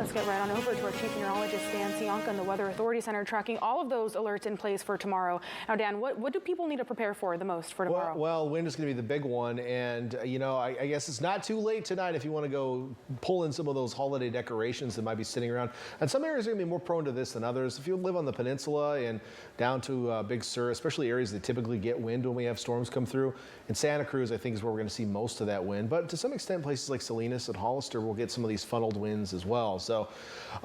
Let's get right on over to our Chief Meteorologist, Dan Cianca, and the Weather Authority Center, tracking all of those alerts in place for tomorrow. Now, Dan, what do people need to prepare for the most for tomorrow? Well, wind is going to be the big one, and you know, I guess it's not too late tonight if you want to go pull in some of those holiday decorations that might be sitting around. And some areas are going to be more prone to this than others. If you live on the peninsula and down to Big Sur, especially areas that typically get wind when we have storms come through, in Santa Cruz, I think is where we're going to see most of that wind. But to some extent, places like Salinas and Hollister will get some of these funneled winds as well. So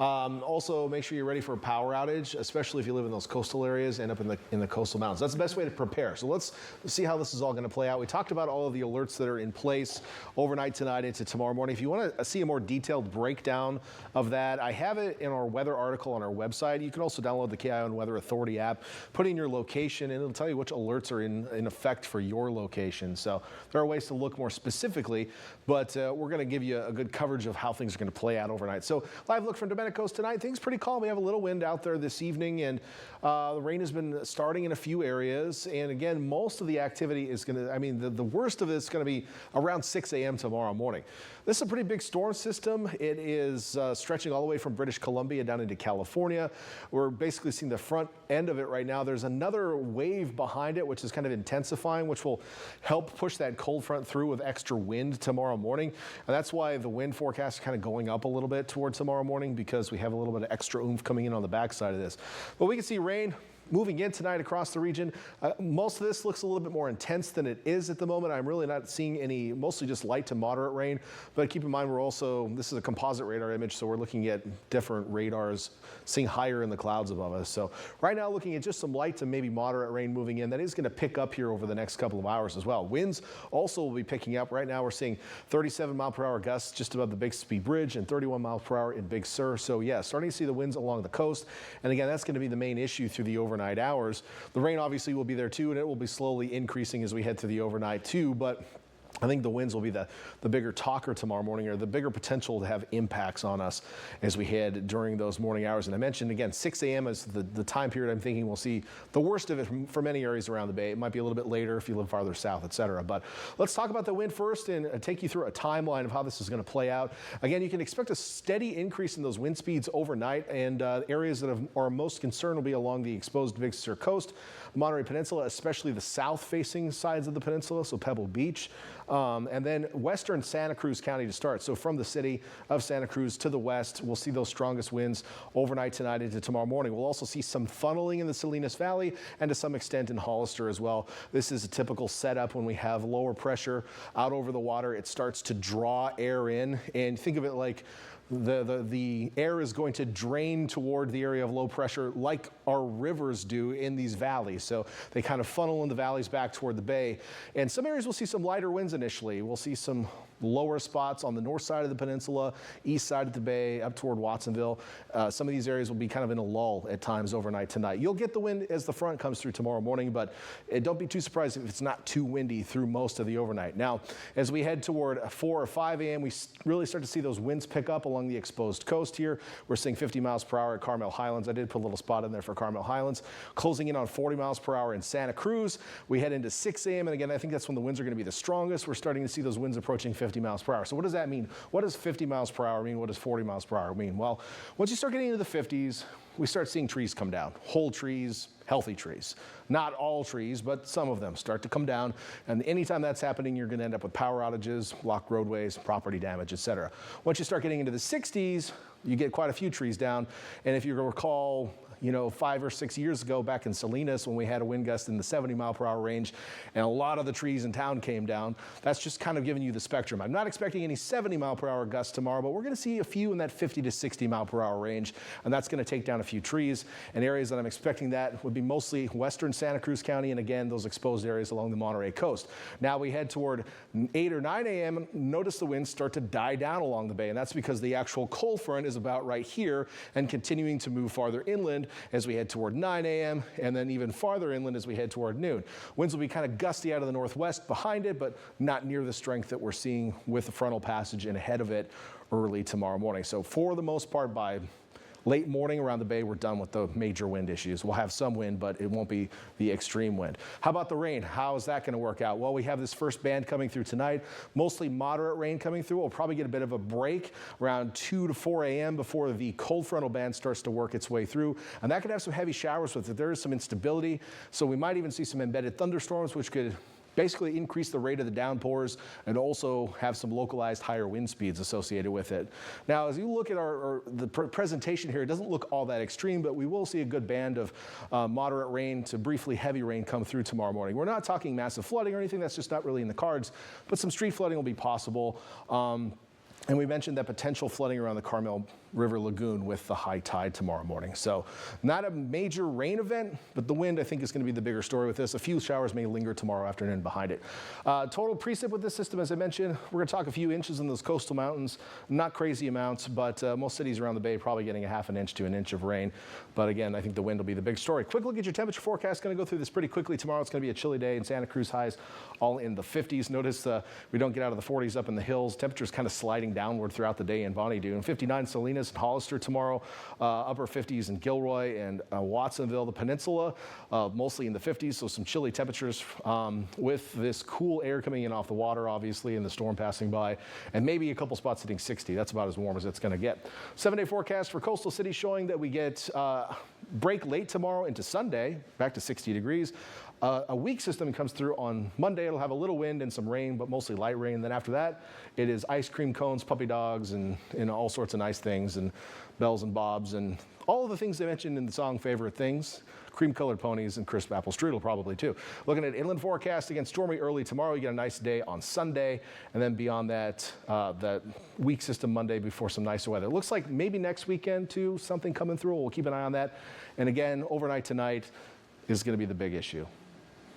also make sure you're ready for a power outage, especially if you live in those coastal areas and up in the coastal mountains. That's the best way to prepare. So let's see how this is all going to play out. We talked about all of the alerts that are in place overnight tonight into tomorrow morning. If you want to see a more detailed breakdown of that, I have it in our weather article on our website. You can also download the KION Weather Authority app, put in your location, and it'll tell you which alerts are in effect for your location. So there are ways to look more specifically, but we're going to give you a good coverage of how things are going to play out overnight. So live look from Domenico's tonight. Things pretty calm. We have a little wind out there this evening, and the rain has been starting in a few areas. And again, most of the activity is going to, I mean, the worst of it is going to be around 6 a.m. tomorrow morning. This is a pretty big storm system. It is stretching all the way from British Columbia down into California. We're basically seeing the front end of it right now. There's another wave behind it, which is kind of intensifying, which will help push that cold front through with extra wind tomorrow morning. And that's why the wind forecast is kind of going up a little bit towards tomorrow morning, because we have a little bit of extra oomph coming in on the backside of this. But we can see rain moving in tonight across the region. Most of this looks a little bit more intense than it is at the moment. I'm really not seeing any, mostly just light to moderate rain. But keep in mind, we're also, this is a composite radar image, so we're looking at different radars seeing higher in the clouds above us. So right now looking at just some light to maybe moderate rain moving in. That is going to pick up here over the next couple of hours as well. Winds also will be picking up. Right now we're seeing 37-mile-per-hour gusts just above the Bixby Bridge and 31 miles per hour in Big Sur. So yeah, starting to see the winds along the coast. And again, that's going to be the main issue through the overnight hours. The rain obviously will be there too, and it will be slowly increasing as we head through the overnight too, but I think the winds will be the bigger talker tomorrow morning, or the bigger potential to have impacts on us as we head during those morning hours. And I mentioned, again, 6 a.m. is the time period I'm thinking we'll see the worst of it for many areas around the Bay. It might be a little bit later if you live farther south, etc. But let's talk about the wind first and take you through a timeline of how this is going to play out. Again, you can expect a steady increase in those wind speeds overnight, and areas that are most concerned will be along the exposed Big Sur coast, Monterey Peninsula, especially the south-facing sides of the peninsula, so Pebble Beach. And then western Santa Cruz County to start. So from the city of Santa Cruz to the west, we'll see those strongest winds overnight tonight into tomorrow morning. We'll also see some funneling in the Salinas Valley and to some extent in Hollister as well. This is a typical setup when we have lower pressure out over the water. It starts to draw air in, and think of it like the air is going to drain toward the area of low pressure like our rivers do in these valleys. So they kind of funnel in the valleys back toward the bay. And some areas will see some lighter winds initially. We'll see some lower spots on the north side of the peninsula, east side of the bay, up toward Watsonville. Some of these areas will be kind of in a lull at times overnight tonight. You'll get the wind as the front comes through tomorrow morning, but don't be too surprised if it's not too windy through most of the overnight. Now, as we head toward 4 or 5 a.m., we really start to see those winds pick up along the exposed coast here. We're seeing 50 miles per hour at Carmel Highlands. I did put a little spot in there for Carmel Highlands. Closing in on 40 miles per hour in Santa Cruz. We head into 6 a.m. and again, I think that's when the winds are going to be the strongest. We're starting to see those winds approaching 50 miles per hour. So what does that mean? What does 50 miles per hour mean? What does 40 miles per hour mean? Well, once you start getting into the 50s, we start seeing trees come down. Whole trees, healthy trees. Not all trees, but some of them start to come down. And anytime that's happening, you're going to end up with power outages, blocked roadways, property damage, etc. Once you start getting into the 60s, you get quite a few trees down. And if you recall, 5 or 6 years ago back in Salinas when we had a wind gust in the 70-mile-per-hour range and a lot of the trees in town came down, that's just kind of giving you the spectrum. I'm not expecting any 70-mile-per-hour gusts tomorrow, but we're going to see a few in that 50 to 60-mile-per-hour range, and that's going to take down a few trees. And areas that I'm expecting that would be mostly western Santa Cruz County and, again, those exposed areas along the Monterey coast. Now we head toward 8 or 9 a.m., notice the winds start to die down along the bay, and that's because the actual cold front is about right here and continuing to move farther inland as we head toward 9 a.m. and then even farther inland as we head toward noon. Winds will be kind of gusty out of the northwest behind it, but not near the strength that we're seeing with the frontal passage and ahead of it early tomorrow morning. So for the most part, by late morning around the bay, we're done with the major wind issues. We'll have some wind, but it won't be the extreme wind. How about the rain? How is that going to work out? Well, we have this first band coming through tonight, mostly moderate rain coming through. We'll probably get a bit of a break around 2 to 4 a.m. before the cold frontal band starts to work its way through. And that could have some heavy showers with it. There is some instability, so we might even see some embedded thunderstorms, which could basically increase the rate of the downpours and also have some localized higher wind speeds associated with it. Now, as you look at the presentation here, it doesn't look all that extreme, but we will see a good band of moderate rain to briefly heavy rain come through tomorrow morning. We're not talking massive flooding or anything. That's just not really in the cards, but some street flooding will be possible. And we mentioned that potential flooding around the Carmel River Lagoon with the high tide tomorrow morning. So not a major rain event, but the wind I think is going to be the bigger story with this. A few showers may linger tomorrow afternoon behind it. Total precip with this system, as I mentioned, we're going to talk a few inches in those coastal mountains. Not crazy amounts, but most cities around the bay probably getting a half an inch to an inch of rain. But again, I think the wind will be the big story. Quick look at your temperature forecast. Going to go through this pretty quickly. Tomorrow it's going to be a chilly day in Santa Cruz, highs all in the 50s. Notice we don't get out of the 40s up in the hills. Temperatures kind of sliding downward throughout the day in Bonnie Doon. 59 Salinas and Hollister tomorrow, upper 50s in Gilroy and Watsonville. The peninsula, mostly in the 50s, so some chilly temperatures with this cool air coming in off the water, obviously, and the storm passing by, and maybe a couple spots hitting 60. That's about as warm as it's going to get. 7-day forecast for coastal cities showing that we get break late tomorrow into Sunday, back to 60 degrees. A weak system comes through on Monday. It'll have a little wind and some rain, but mostly light rain. And then after that, it is ice cream cones, puppy dogs, and all sorts of nice things, and bells and bobs, and all of the things they mentioned in the song Favorite Things. Cream-colored ponies and crisp apple strudel probably too. Looking at inland forecast, again, stormy early tomorrow. You get a nice day on Sunday, and then beyond that, that weak system Monday before some nicer weather. It looks like maybe next weekend too, something coming through. We'll keep an eye on that. And again, overnight tonight is going to be the big issue.